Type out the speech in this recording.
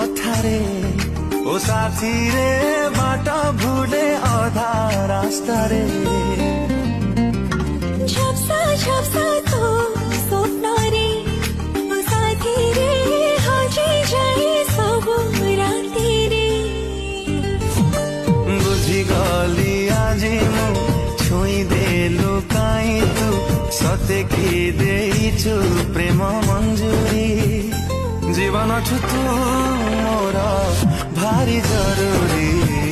कथारे ओ साथी रे बाटा भूले अधा रास्ता रे झपसा झपसा तो स्वप्न रे ओ साथी रे हजे जाए सब राती रे बुझी गली आजी मु छुई देलु काई तू सते कि देइछु प्रेम मंजूरी जीवन छु तू मोर भारी जरूरी।